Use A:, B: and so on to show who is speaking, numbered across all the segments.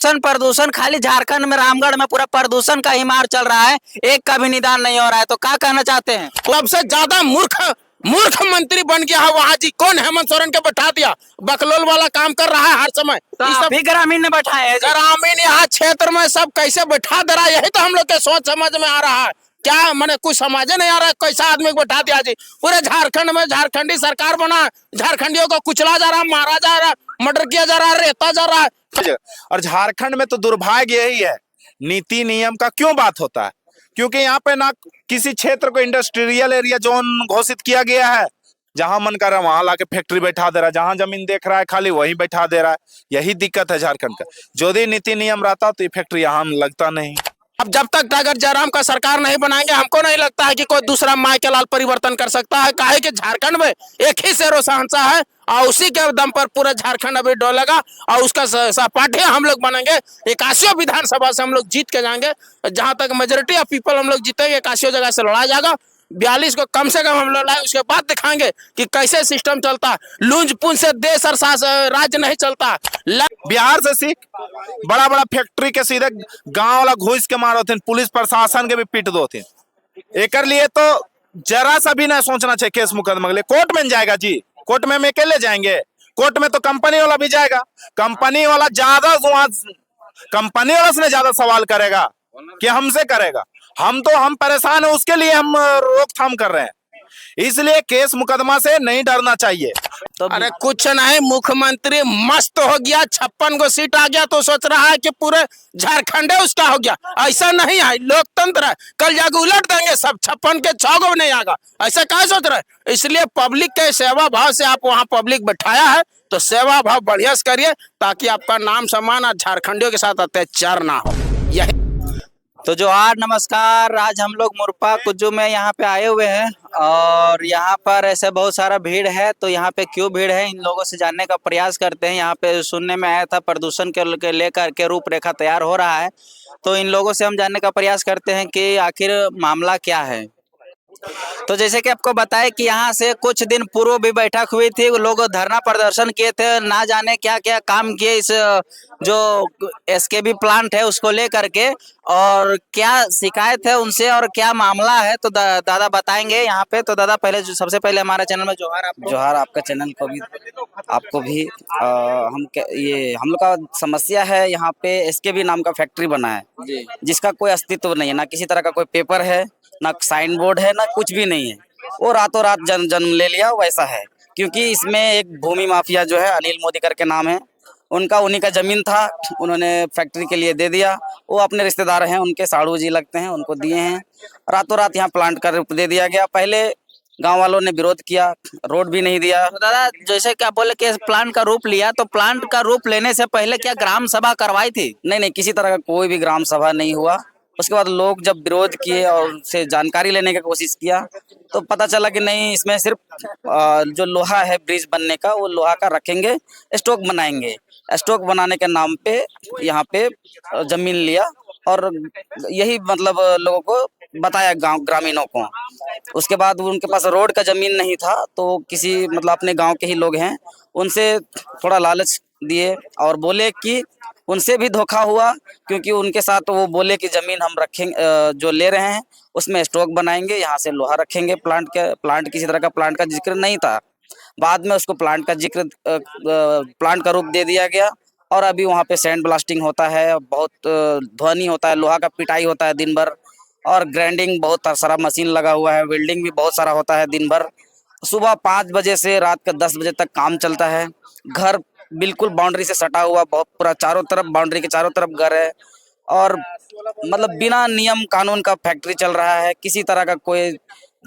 A: प्रदूषण खाली झारखंड में रामगढ़ में पूरा प्रदूषण का ही मार चल रहा है, एक का भी निदान नहीं हो रहा है। तो क्या कहना चाहते हैं?
B: सबसे ज्यादा मूर्ख मूर्ख मंत्री बन गया है वहाँ जी। कौन हेमंत सोरेन के बैठा दिया? बकलोल वाला काम कर रहा है हर समय।
A: तो
B: ये
A: आप
B: सब
A: भी ग्रामीण ने बैठाए हैं जी।
B: ग्रामीण यहाँ क्षेत्र में सब कैसे बैठा दे रहा है, यही तो हम लोग के सोच समझ में आ रहा है। क्या मैंने कुछ समझ नहीं आ रहा है, कैसा आदमी को बैठा दिया जी। पूरे झारखंड में झारखंडी सरकार बना, झारखंडियों को कुचला जा रहा, मारा जा रहा, मर्डर किया जा रहा, रेता जा रहा है।
C: और झारखंड में तो दुर्भाग्य यही है, नीति नियम का क्यों बात होता है? क्योंकि यहाँ पे ना किसी क्षेत्र को इंडस्ट्रियल एरिया जोन घोषित किया गया है, जहां मन कर रहा है वहां लाके फैक्ट्री बैठा दे रहा है, जहां जमीन देख रहा है खाली वहीं बैठा दे रहा है। यही दिक्कत है झारखंड का। जो भी नीति नियम रहता तो ये फैक्ट्री यहाँ लगता नहीं।
B: अब जब तक अगर जयराम का सरकार नहीं बनाएंगे, हमको नहीं लगता है कि कोई दूसरा माई के लाल परिवर्तन कर सकता है। काहे कि झारखंड में एक ही शेरो शहंशाह है और उसी के दम पर पूरा झारखंड अभी डोलेगा और उसका सहपाठी हम लोग बनेंगे। 81 विधानसभा से हम लोग जीत के जाएंगे। जहां तक मेजोरिटी ऑफ पीपल हम लोग जीतेंगे, 81 जगह से लड़ा जाएगा। 42 को कम से कम हम लोग लाए, उसके बाद दिखाएंगे कि कैसे सिस्टम चलता। लूंज पूंज से देश और राज्य नहीं चलता।
C: बिहार से सीख, बड़ा बड़ा फैक्ट्री के सीधे गांव वाला घुस के मारो थे, पुलिस प्रशासन के भी पीट दो थे। एक लिए तो जरा सा भी ना सोचना चाहिए केस मुकदमा के लिए। कोर्ट में जाएगा जी, कोर्ट में हम अकेले जाएंगे? कोर्ट में तो कंपनी वाला भी जाएगा। कंपनी वाला कंपनी वाला से ज्यादा सवाल करेगा कि हमसे करेगा। हम परेशान है, उसके लिए हम रोकथाम कर रहे हैं। इसलिए केस मुकदमा से नहीं डरना चाहिए।
A: तो
B: अरे कुछ नहीं, मुख्यमंत्री मस्त हो गया, 56 को सीट आ गया तो सोच रहा है कि पूरे झारखंड उसका हो गया। ऐसा नहीं है, लोकतंत्र है। कल जाके उलट देंगे सब, 56 के 6 को नहीं आएगा। ऐसा क्या सोच रहे हैं? इसलिए पब्लिक के सेवा भाव से आप वहाँ पब्लिक बैठाया है तो सेवा भाव बढ़िया से करिए, ताकि आपका नाम सम्मान और झारखंडियों के साथ अत्याचार ना हो। यही
A: तो जोहार, नमस्कार। आज हम लोग मुरपा कुज्जू में यहाँ पे आए हुए हैं और यहाँ पर ऐसे बहुत सारा भीड़ है। तो यहाँ पे क्यों भीड़ है, इन लोगों से जानने का प्रयास करते हैं। यहाँ पे सुनने में आया था प्रदूषण के लेकर के रूपरेखा तैयार हो रहा है, तो इन लोगों से हम जानने का प्रयास करते हैं कि आखिर मामला क्या है। तो जैसे कि आपको बताएं कि यहाँ से कुछ दिन पूर्व भी बैठक हुई थी, लोग धरना प्रदर्शन किए थे, ना जाने क्या क्या काम किए इस जो एसकेबी प्लांट है उसको लेकर के, और क्या शिकायत है उनसे और क्या मामला है। तो दादा बताएंगे यहाँ पे। तो दादा पहले सबसे पहले हमारे चैनल में जोहार।
D: जोहार, आपका चैनल को भी, आपको भी। ये हम लोग का समस्या है, यहाँ पे एसकेबी नाम का फैक्ट्री बना है जिसका कोई अस्तित्व नहीं है, ना किसी तरह का कोई पेपर है, ना साइन बोर्ड है, ना कुछ भी नहीं है। वो रातों रात जन्म ले लिया वैसा है। क्योंकि इसमें एक भूमि माफिया जो है, अनिल मोदी करके नाम है उनका, उन्हीं का जमीन था, उन्होंने फैक्ट्री के लिए दे दिया। वो अपने रिश्तेदार हैं, उनके साड़ू जी लगते हैं, उनको दिए हैं। रातों रात यहाँ प्लांट का रूप दे दिया गया। पहले गांव वालों ने विरोध किया, रोड भी नहीं दिया।
A: तो दादा जैसे कि आप बोले कि प्लांट का रूप लिया, तो प्लांट का रूप लेने से पहले क्या ग्राम सभा करवाई थी?
D: नहीं, किसी तरह का कोई भी ग्राम सभा नहीं हुआ। उसके बाद लोग जब विरोध किए और उससे जानकारी लेने की कोशिश किया तो पता चला कि नहीं, इसमें सिर्फ जो लोहा है ब्रिज बनने का, वो लोहा का रखेंगे, स्टॉक बनाएंगे। स्टॉक बनाने के नाम पे यहाँ पे जमीन लिया और यही मतलब लोगों को बताया, गांव ग्रामीणों को। उसके बाद उनके पास रोड का जमीन नहीं था, तो किसी मतलब अपने गांव के ही लोग हैं, उनसे थोड़ा लालच दिए और बोले कि उनसे भी धोखा हुआ। क्योंकि उनके साथ वो बोले कि जमीन हम रखेंगे, जो ले रहे हैं उसमें स्टॉक बनाएंगे, यहाँ से लोहा रखेंगे। प्लांट किसी तरह का प्लांट का जिक्र नहीं था। बाद में उसको प्लांट का रूप दे दिया गया और अभी वहाँ पे सैंड ब्लास्टिंग होता है, बहुत ध्वनि होता है, लोहा का पिटाई होता है दिन भर, और ग्राइंडिंग बहुत सारा मशीन लगा हुआ है, वेल्डिंग भी बहुत सारा होता है दिन भर। सुबह 5 बजे से रात के 10 बजे तक काम चलता है। घर बिल्कुल बाउंड्री से सटा हुआ, बहुत पूरा चारों तरफ, बाउंड्री के चारों तरफ घर है, और मतलब बिना नियम कानून का फैक्ट्री चल रहा है। किसी तरह का कोई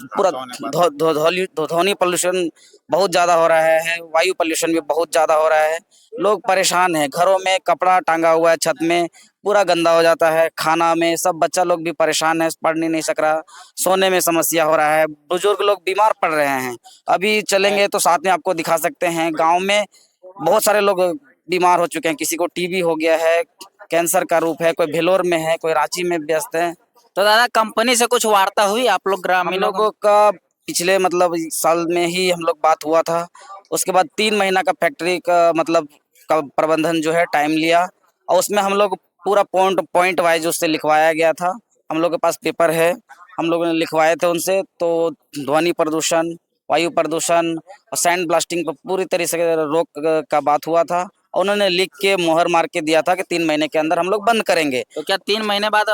D: पूरा ध्वनि पोल्यूशन बहुत ज़्यादा हो रहा है, वायु पोल्यूशन भी बहुत ज़्यादा हो रहा है। लोग परेशान हैं, घरों में कपड़ा टांगा हुआ है छत में, पूरा गंदा हो जाता है। खाना में सब बच्चा लोग भी परेशान है, पढ़ नहीं सक रहा, सोने में समस्या हो रहा है, बुजुर्ग लोग बीमार पड़ रहे हैं। अभी चलेंगे तो साथ में आपको दिखा सकते हैं, गाँव में बहुत सारे लोग बीमार हो चुके हैं। किसी को टीबी हो गया है, कैंसर का रूप है, कोई भेलोर में है, कोई रांची में व्यस्त है।
A: तो दादा कंपनी से कुछ वार्ता हुई आप लोग
D: हम
A: ग्रामीण
D: लोगों का पिछले मतलब साल में ही हम लोग बात हुआ था। उसके बाद 3 महीना का फैक्ट्री का मतलब का प्रबंधन जो है टाइम लिया, और उसमें हम लोग पूरा पॉइंट पॉइंट वाइज उससे लिखवाया गया था। हम लोग के पास पेपर है, हम लोगों ने लिखवाए थे उनसे। तो ध्वनि प्रदूषण, वायु प्रदूषण और सैंड ब्लास्टिंग पर पूरी तरह से रोक का बात हुआ था। और उन्होंने लिख के मोहर मार के दिया था कि 3 महीने के अंदर हम लोग बंद करेंगे।
A: तो क्या 3 महीने बाद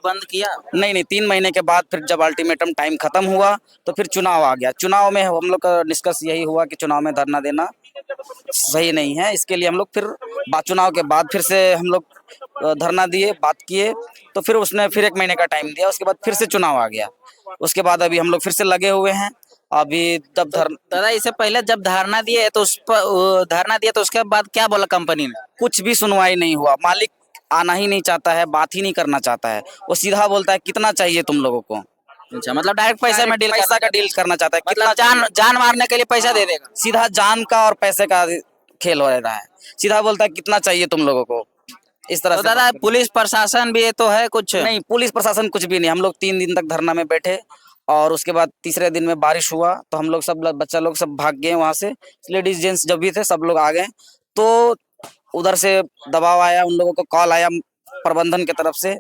A: बंद किया?
D: नहीं नहीं, 3 महीने के बाद फिर जब अल्टीमेटम टाइम खत्म हुआ तो फिर चुनाव आ गया। चुनाव में हम लोग का निष्कर्ष यही हुआ कि चुनाव में धरना देना सही नहीं है। इसके लिए हम लोग फिर चुनाव के बाद फिर से हम लोग धरना दिए, बात किए। तो फिर उसने फिर 1 महीने का टाइम दिया, उसके बाद फिर से चुनाव आ गया। उसके बाद अभी हम लोग फिर से लगे हुए हैं। अभी तब
A: दादा इससे पहले जब धरना दिए तो धरना दिया तो उसके बाद क्या बोला कंपनी ने?
D: कुछ भी सुनवाई नहीं हुआ। मालिक आना ही नहीं चाहता है, बात ही नहीं करना चाहता है। वो सीधा बोलता है कितना चाहिए तुम लोगों को।
A: अच्छा, मतलब डायरेक्ट पैसे में डील
D: पैसा का डील करना चाहता है।
A: मतलब जान मारने के लिए पैसा दे देगा।
D: सीधा जान का और पैसे का खेल हो रहा है। सीधा बोलता है कितना चाहिए तुम लोगों को, इस तरह
A: तो
D: से
A: दादा
D: बात करता
A: पुलिस प्रशासन भी ये तो है कुछ?
D: है। नहीं, पुलिस प्रशासन कुछ भी नहीं। हम लोग 3 दिन तक धरना में बैठे और उसके बाद तीसरे दिन में बारिश हुआ तो हम लोग सब बच्चा लोग सब भाग गए वहां से। लेडीज जेंट्स जब भी थे सब लोग आ गए। तो उधर से दबाव आया, उन लोगों को कॉल आया प्रबंधन की तरफ से।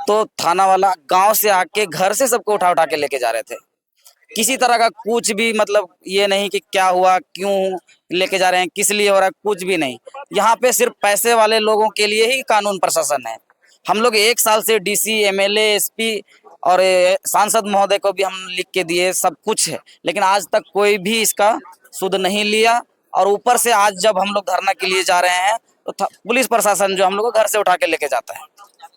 D: तो थाना वाला गांव से आके घर से सबको उठा उठा के लेके जा रहे थे। किसी तरह का कुछ भी मतलब ये नहीं कि क्या हुआ, क्यों लेके जा रहे हैं, किस लिए हो रहा है, कुछ भी नहीं। यहाँ पे सिर्फ पैसे वाले लोगों के लिए ही कानून प्रशासन है। हम लोग 1 साल से डीसी, एमएलए, एसपी और सांसद महोदय को भी हम लिख के दिए, सब कुछ है, लेकिन आज तक कोई भी इसका सुध नहीं लिया। और ऊपर से आज जब हम लोग धरना के लिए जा रहे हैं तो पुलिस प्रशासन जो हम लोग को घर से उठा के लेके जाता है।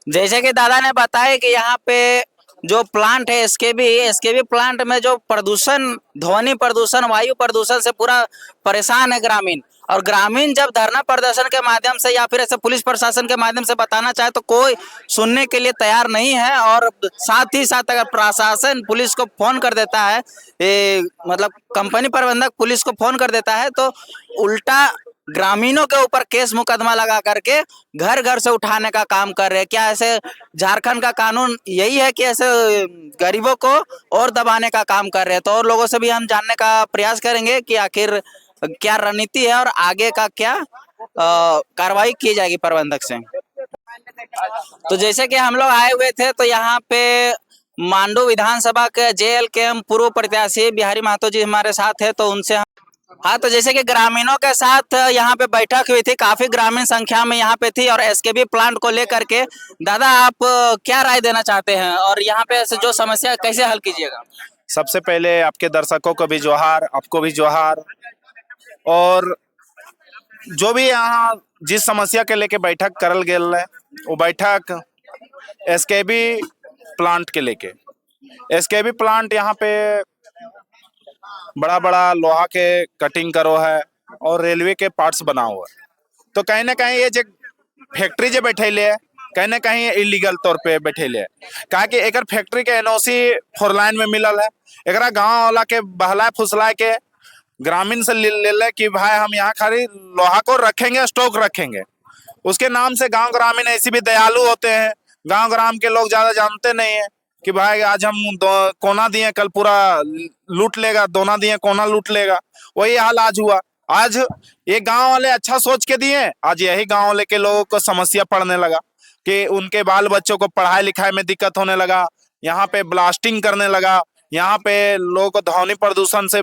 A: जैसे कि दादा ने बताया कि यहाँ पे जो प्लांट है एसकेबी प्लांट में जो प्रदूषण, ध्वनि प्रदूषण, वायु प्रदूषण से पूरा परेशान है ग्रामीण। और ग्रामीण जब धरना प्रदर्शन के माध्यम से या फिर ऐसे पुलिस प्रशासन के माध्यम से बताना चाहे तो कोई सुनने के लिए तैयार नहीं है। और साथ ही साथ अगर प्रशासन पुलिस को फोन कर देता है, मतलब कंपनी प्रबंधक पुलिस को फोन कर देता है तो उल्टा ग्रामीणों के ऊपर केस मुकदमा लगा करके घर घर से उठाने का काम कर रहे हैं। क्या ऐसे झारखंड का कानून यही है कि ऐसे गरीबों को और दबाने का काम कर रहे हैं? तो और लोगों से भी हम जानने का प्रयास करेंगे कि आखिर क्या रणनीति है और आगे का क्या कार्रवाई की जाएगी प्रबंधक से। तो जैसे कि हम लोग आए हुए थे तो यहाँ पे मांडू विधानसभा के JLKM पूर्व प्रत्याशी बिहारी महतो जी हमारे साथ है। तो उनसे हाँ, तो जैसे कि ग्रामीणों के साथ यहाँ पे बैठक हुई थी, काफी ग्रामीण संख्या में यहाँ पे थी। और एसकेबी प्लांट को लेकर के दादा आप क्या राय देना चाहते हैं और यहाँ पे जो समस्या कैसे हल कीजिएगा?
C: सबसे पहले आपके दर्शकों को भी जोहार, आपको भी जोहार। और जो भी यहाँ जिस समस्या के लेके बैठक करल गेल है वो बैठक एसकेबी प्लांट के लेके। एसकेबी प्लांट यहाँ पे बड़ा बड़ा लोहा के कटिंग करो है और रेलवे के पार्ट्स बना हुआ है। तो कहीं ना कहीं ये जो फैक्ट्री जो बैठेले है कहीं ना कहीं इलीगल तौर पे बैठेले है। कहा कि एक फैक्ट्री के एनओसी 4 लाइन में मिलल है। एक गाँव वाला के बहला फुसला के ग्रामीण से ले ले कि भाई हम यहाँ खाली लोहा को रखेंगे, स्टॉक रखेंगे। उसके नाम से गांव ग्रामीण ऐसे भी दयालु होते हैं। गांव ग्राम के लोग ज्यादा जानते नहीं है कि भाई आज हम कोना दिए कल पूरा लूट लेगा, दोना दिए कोना लूट लेगा। वही हाल आज हुआ। आज ये गांव वाले अच्छा सोच के दिए, आज यही गांव वाले के लोगों को समस्या पड़ने लगा कि उनके बाल बच्चों को पढ़ाई लिखाई में दिक्कत होने लगा। यहाँ पे ब्लास्टिंग करने लगा, यहाँ पे लोगों को ध्वनि प्रदूषण से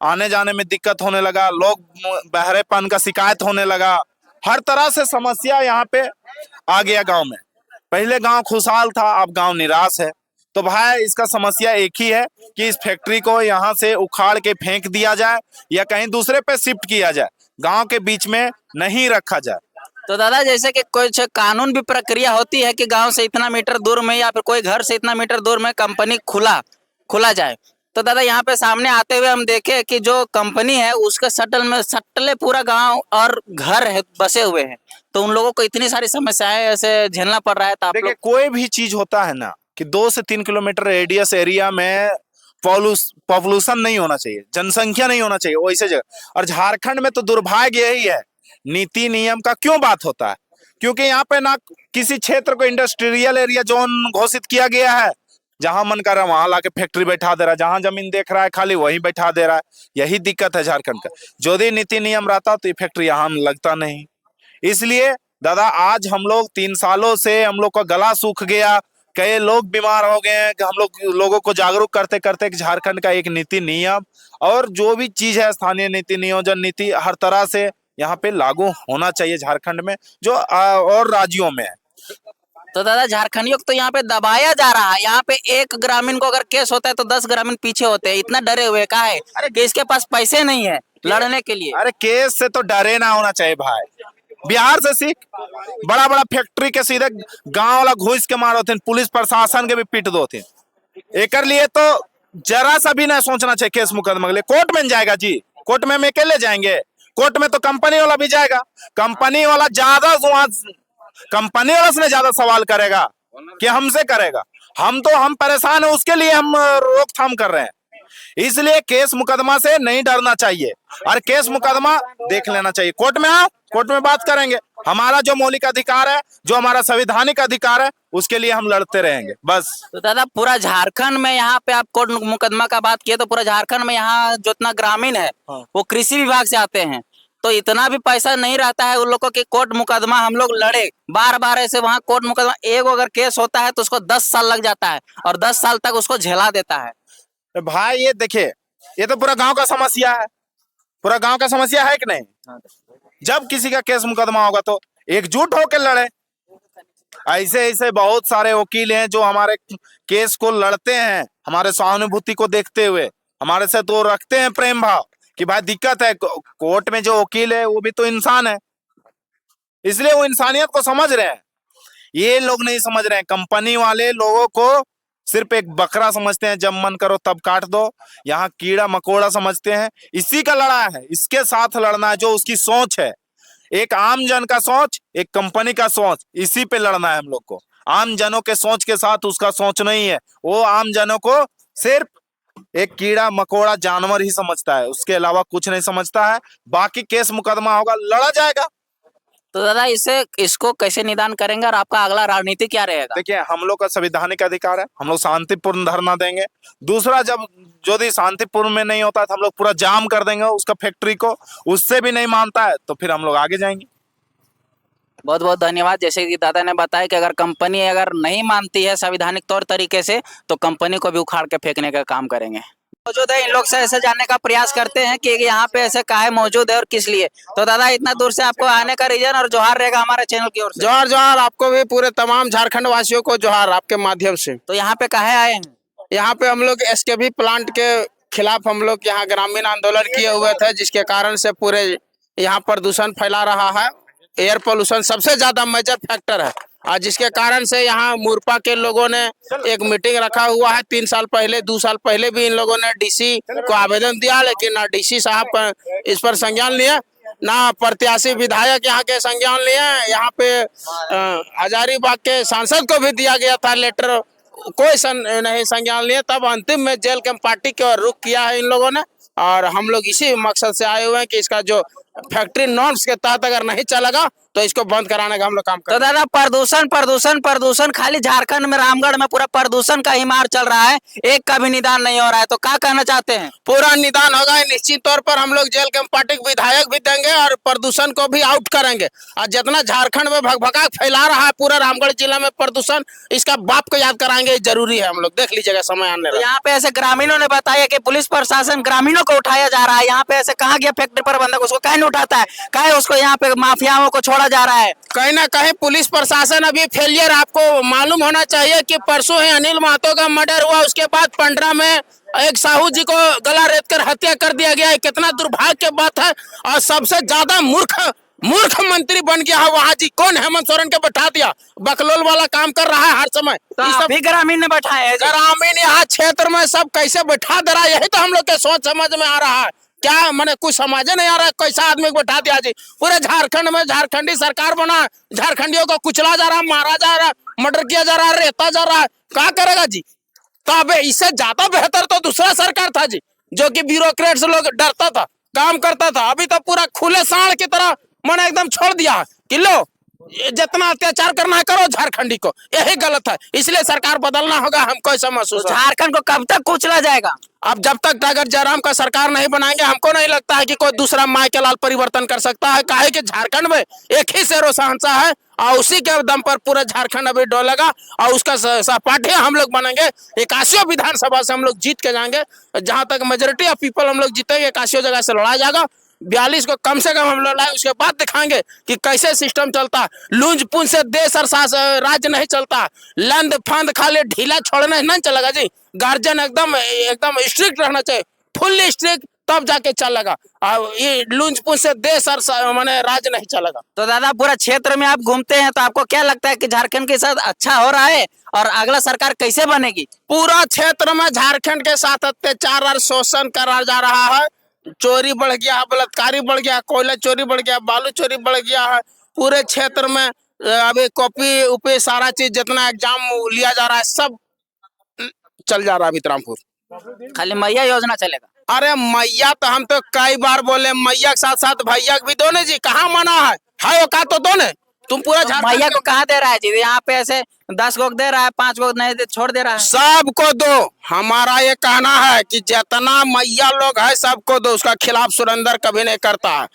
C: आने जाने में दिक्कत होने लगा, लोग बहरेपन का शिकायत होने लगा। हर तरह से समस्या यहाँ पे आ गया गांव में। पहले गांव खुशहाल था, अब गांव निराश है। तो भाई इसका समस्या एक ही है कि इस फैक्ट्री को यहाँ से उखाड़ के फेंक दिया जाए या कहीं दूसरे पे शिफ्ट किया जाए, गांव के बीच में नहीं रखा जाए।
A: तो दादा जैसे कि कुछ कानून भी प्रक्रिया होती है कि गांव से इतना मीटर दूर में या फिर कोई घर से इतना मीटर दूर में कंपनी खुला जाए। तो दादा यहाँ पे सामने आते हुए हम देखे कि जो कंपनी है उसके सटले पूरा गांव और घर है बसे हुए हैं। तो उन लोगों को इतनी सारी समस्याएं ऐसे झेलना पड़ रहा है। तो आप
C: देखिए
A: लोग
C: कोई भी चीज होता है ना कि 2 से 3 किलोमीटर रेडियस एरिया में पॉपुलेशन नहीं होना चाहिए, जनसंख्या नहीं होना चाहिए वैसे जगह। और झारखंड में तो दुर्भाग्य यही है, नीति नियम का क्यों बात होता है? क्योंकि यहाँ पे ना किसी क्षेत्र को इंडस्ट्रियल एरिया जोन घोषित किया गया है। जहां मन कर रहा है वहां लाके फैक्ट्री बैठा दे रहा है, जहां जमीन देख रहा है खाली वहीं बैठा दे रहा है। यही दिक्कत है झारखंड का। जो भी नीति नियम रहता तो ये फैक्ट्री यहाँ लगता नहीं। इसलिए दादा आज हम लोग 3 सालों से हम लोग का गला सूख गया, कई लोग बीमार हो गए हैं कि हम लोगों को जागरूक करते करते कि झारखंड का एक नीति नियम और जो भी चीज है स्थानीय नीति नियोजन नीति हर तरह से यहाँ पे लागू होना चाहिए झारखंड में जो और राज्यों में है।
A: तो दादा झारखंडियों को तो यहाँ पे दबाया जा रहा है। यहाँ पे एक ग्रामीण को अगर केस होता है तो 10 ग्रामीण पीछे होते हैं। इतना डरे हुए का है कि इसके पास पैसे नहीं है लड़ने के लिए।
C: अरे केस से तो डरे ना होना चाहिए भाई, बिहार से सीख, बड़ा बड़ा फैक्ट्री के सीधे गांव वाला घुस के मारो थे, पुलिस प्रशासन के भी पीट दो थे। एक लिए तो जरा सा भी ना सोचना चाहिए केस मुकदमा के लिए। कोर्ट में जाएगा जी, कोर्ट में हम अकेले जाएंगे? कोर्ट में तो कंपनी वाला भी जाएगा, कंपनी वाला कंपनी वाला से ज्यादा सवाल करेगा कि हमसे करेगा। हम परेशान है, उसके लिए हम रोकथाम कर रहे हैं। इसलिए केस मुकदमा से नहीं डरना चाहिए और केस मुकदमा देख लेना चाहिए। कोर्ट में आओ, कोर्ट में बात करेंगे। हमारा जो मौलिक अधिकार है, जो हमारा संवैधानिक अधिकार है, उसके लिए हम लड़ते रहेंगे बस।
A: तो दादा पूरा झारखंड में यहाँ पे आप कोर्ट मुकदमा का बात किए तो पूरा झारखंड में यहाँ जितना ग्रामीण है वो कृषि विभाग से आते हैं, तो इतना भी पैसा नहीं रहता है उन लोगों के कोर्ट मुकदमा हम लोग लड़े बार बार ऐसे। वहाँ कोर्ट मुकदमा एक अगर केस होता है तो उसको 10 साल लग जाता है और 10 साल तक उसको झेला देता है।
C: भाई ये देखिए, ये तो पूरा गांव का समस्या है, पूरा गांव का समस्या है कि नहीं? जब किसी का केस मुकदमा होगा तो एकजुट होकर लड़े। ऐसे ऐसे बहुत सारे वकील हैं जो हमारे केस को लड़ते हैं, हमारे सहानुभूति को देखते हुए हमारे से तो रखते हैं प्रेम भाव कि भाई दिक्कत है। कोर्ट में जो वकील है वो भी तो इंसान है, इसलिए वो इंसानियत को समझ रहे हैं। ये लोग नहीं समझ रहे हैं। कंपनी वाले लोगों को सिर्फ एक बकरा समझते हैं, जब मन करो तब काट दो। यहाँ कीड़ा मकोड़ा समझते हैं। इसी का लड़ा है, इसके साथ लड़ना है। जो उसकी सोच है, एक आम जन का सोच, एक कंपनी का सोच, इसी पे लड़ना है हम लोग को। आम जनों के सोच के साथ उसका सोच नहीं है। वो आम जनों को सिर्फ एक कीड़ा मकोड़ा जानवर ही समझता है, उसके अलावा कुछ नहीं समझता है। बाकी केस मुकदमा होगा, लड़ा जाएगा।
A: तो दादा इसको कैसे निदान करेंगे और आपका अगला रणनीति क्या रहेगा?
C: देखिए, हम लोग का संवैधानिक अधिकार है, हम लोग शांतिपूर्ण धरना देंगे। दूसरा, जब यदि शांतिपूर्ण में नहीं होता तो हम लोग पूरा जाम कर देंगे उसका फैक्ट्री को। उससे भी नहीं मानता है तो फिर हम लोग आगे जाएंगे।
A: बहुत बहुत धन्यवाद। जैसे कि दादा ने बताया कि अगर कंपनी अगर नहीं मानती है संवैधानिक तौर तरीके से तो कंपनी को भी उखाड़ के फेंकने का काम करेंगे। मौजूद है, इन लोग से ऐसे जानने का प्रयास करते हैं कि यहाँ पे ऐसे काहे मौजूद है और किस लिए। तो दादा इतना दूर से आपको आने का रीजन और जोहार रहेगा हमारे चैनल की ओर से।
B: जोहार जोहार, आपको भी पूरे तमाम झारखंड वासियों को जोहार आपके माध्यम से।
A: तो यहाँ पे काहे आए हैं?
B: यहाँ पे हम लोग एसकेबी प्लांट के खिलाफ हम लोग यहाँ ग्रामीण आंदोलन किए हुए थे, जिसके कारण से पूरे यहाँ प्रदूषण फैला रहा है। एयर पोल्यूशन सबसे ज्यादा मेजर फैक्टर है और जिसके कारण से यहाँ मुरपा के लोगों ने एक मीटिंग रखा हुआ है 3 साल पहले। 2 साल पहले भी इन लोगों ने डीसी को आवेदन दिया, लेकिन ना डीसी साहब इस पर संज्ञान लिए, ना प्रत्याशी विधायक यहाँ के संज्ञान लिए। यहाँ पे हजारीबाग के सांसद को भी दिया गया था लेटर, कोई नहीं संज्ञान लिए। तब अंतिम में जेल कैंप पार्टी की ओर रुख किया है इन लोगों ने और हम लोग इसी मकसद से आए हुए हैं कि इसका जो फैक्ट्री नॉर्म्स के तहत अगर नहीं चलेगा तो इसको बंद कराने का हम लोग काम कर।
A: तो दादा प्रदूषण प्रदूषण प्रदूषण खाली झारखंड में रामगढ़ में पूरा प्रदूषण का ही मार चल रहा है, एक का भी निदान नहीं हो रहा है। तो क्या कहना चाहते हैं?
B: पूरा निदान होगा निश्चित तौर पर। हम लोग जेल कैंप पार्टी के विधायक भी देंगे और प्रदूषण को भी आउट करेंगे। और जितना झारखंड में भगभगा फैला रहा है पूरा रामगढ़ जिला में प्रदूषण, इसका बाप को याद कराएंगे, जरूरी है। हम लोग देख लीजिएगा समय आने
A: तो यहाँ पे ऐसे ग्रामीणों ने बताया कि पुलिस प्रशासन ग्रामीणों को उठाया जा रहा है। यहाँ पे ऐसे कहा गया फैक्ट्री प्रबंधक उसको कहीं नहीं उठाता है, कहे उसको यहाँ पे माफियाओं को छोड़ा जा रहा है।
B: कहीं ना कहीं पुलिस प्रशासन अभी फेलियर। आपको मालूम होना चाहिए कि परसों ही अनिल महतो का मर्डर हुआ, उसके बाद पंडरा में एक साहू जी को गला रेत कर हत्या कर दिया गया है। कितना दुर्भाग्य की बात है। और सबसे ज्यादा मूर्ख मंत्री बन गया है वहाँ जी। कौन? हेमंत सोरेन के बैठा दिया, बकलोल वाला काम कर रहा है हर समय।
A: तो अभी ग्रामीण ने बैठाए हैं।
B: ग्रामीण यहाँ क्षेत्र में सब कैसे बैठा दे रहा है, यही तो हम लोग के सोच समझ में आ रहा है। क्या मैंने कुछ समझ नहीं आ रहा है, कैसा आदमी को बैठा दिया जी। पूरे झारखंड में झारखंडी सरकार बना, झारखंडियों को कुचला जा रहा है, मारा जा रहा है, मर्डर किया जा रहा है, रेता जा रहा है। क्या करेगा जी? तो अब इससे ज्यादा बेहतर तो दूसरा सरकार था जी, जो कि ब्यूरोक्रेट से लोग डरता था, काम करता था। अभी तो पूरा खुले सांड की तरह मैंने एकदम छोड़ दिया कि लो ये जितना अत्याचार करना है करो झारखंडी को, यही गलत है, इसलिए सरकार बदलना होगा, हमको ऐसा महसूस
A: तो
B: हो रहा है।
A: झारखंड को कब तक कुचला जाएगा?
B: अब जब तक अगर जयराम का सरकार नहीं बनाएंगे, हमको नहीं लगता है कि कोई दूसरा माई के लाल परिवर्तन कर सकता है। काहे कि झारखंड में एक ही शेरो शहंशाह है और उसी के दम पर पूरा झारखंड अभी डोलेगा और उसका सहपाठी हम लोग बनेंगे। 81 विधानसभा से हम लोग जीत के जाएंगे, जहां तक मेजोरिटी ऑफ पीपल हम लोग जीतेंगे। 81 जगह से लड़ा जाएगा, 42 को कम से कम हम लोग लाए, उसके बाद दिखाएंगे कि कैसे सिस्टम चलता है। लूंज पूंज से देश और राज्य नहीं चलता, लंद फंद खाली ढीला छोड़ने नहीं चलेगा जी। गार्जियन एकदम एकदम स्ट्रिक्ट रहना चाहिए, फुल्ली स्ट्रिक्ट, तब जाके चलेगा। और ये लूंज पूंज से देश और माने राज्य नहीं चलेगा।
A: तो दादा पूरा क्षेत्र में आप घूमते हैं, तो आपको क्या लगता है कि झारखंड के साथ अच्छा हो रहा है और अगला सरकार कैसे बनेगी?
B: पूरा क्षेत्र में झारखंड के साथ अत्याचार और शोषण करा जा रहा है। चोरी बढ़ गया है, बलात्कारी बढ़ गया, कोयला चोरी बढ़ गया, बालू चोरी बढ़ गया है। पूरे क्षेत्र में अभी कॉपी उपी सारा चीज जितना एग्जाम लिया जा रहा है सब चल जा रहा है अभी रामपुर।
A: खाली मैया योजना चलेगा?
B: अरे मैया तो हम तो कई बार बोले, मैया के साथ साथ भैया भी दो ने जी, कहाँ मना है औकात तो दो ने। तुम पूरा
A: मैया को कहाँ दे रहा है जी? यहाँ पे ऐसे 10 गो दे रहा है, 5 गो नहीं दे, छोड़ दे रहा है।
B: सबको दो। हमारा ये कहना है कि जितना मैया लोग है सबको दो, उसका खिलाफ सुरेंद्र कभी नहीं करता है।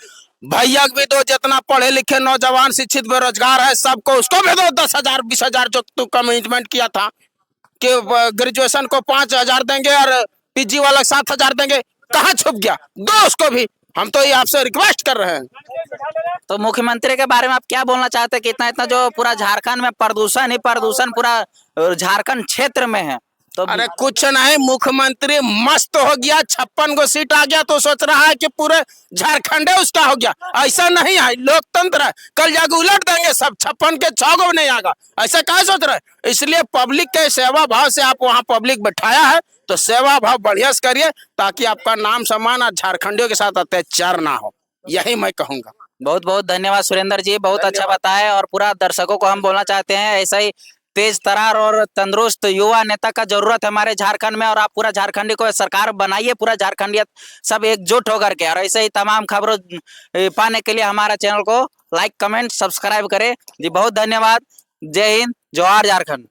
B: भैया भी दो, जितना पढ़े लिखे नौजवान शिक्षित बेरोजगार है सबको, उसको भी दो 10,000 20,000 जो तू कमिटमेंट किया था कि ग्रेजुएशन को 5,000 देंगे और पीजी वाला 7,000 देंगे, कहाँ छुप गया? दो उसको भी। हम तो ये आपसे रिक्वेस्ट कर रहे हैं।
A: तो मुख्यमंत्री के बारे में आप क्या बोलना चाहते हैं कि इतना इतना जो पूरा झारखंड में प्रदूषण ही प्रदूषण पूरा झारखंड क्षेत्र में है? तो
B: अरे कुछ नहीं, मुख्यमंत्री मस्त हो गया, 56 गो सीट आ गया तो सोच रहा है कि पूरे झारखंड उसका हो गया। ऐसा नहीं है, लोकतंत्र है, कल जाके उलट देंगे सब, 56 के 6 गो नहीं आएगा। ऐसा क्या सोच रहे? इसलिए पब्लिक के सेवा भाव से आप वहाँ पब्लिक बैठाया है, तो सेवा भाव बढ़िया से करिए ताकि आपका नाम सम्मान और झारखंडियों के साथ अत्याचार ना हो, यही मैं कहूँगा।
A: बहुत बहुत धन्यवाद सुरेंद्र जी, बहुत अच्छा बताया। और पूरा दर्शकों को हम बोलना चाहते हैं, ऐसा ही तेज तरार और तंदुरुस्त युवा नेता का जरूरत है हमारे झारखंड में। और आप पूरा झारखंडी को सरकार बनाइए, पूरा झारखंडियत सब एकजुट होकर के। और ऐसे ही तमाम खबरों पाने के लिए हमारा चैनल को लाइक कमेंट सब्सक्राइब करें जी। बहुत धन्यवाद। जय हिंद, जोहार झारखंड।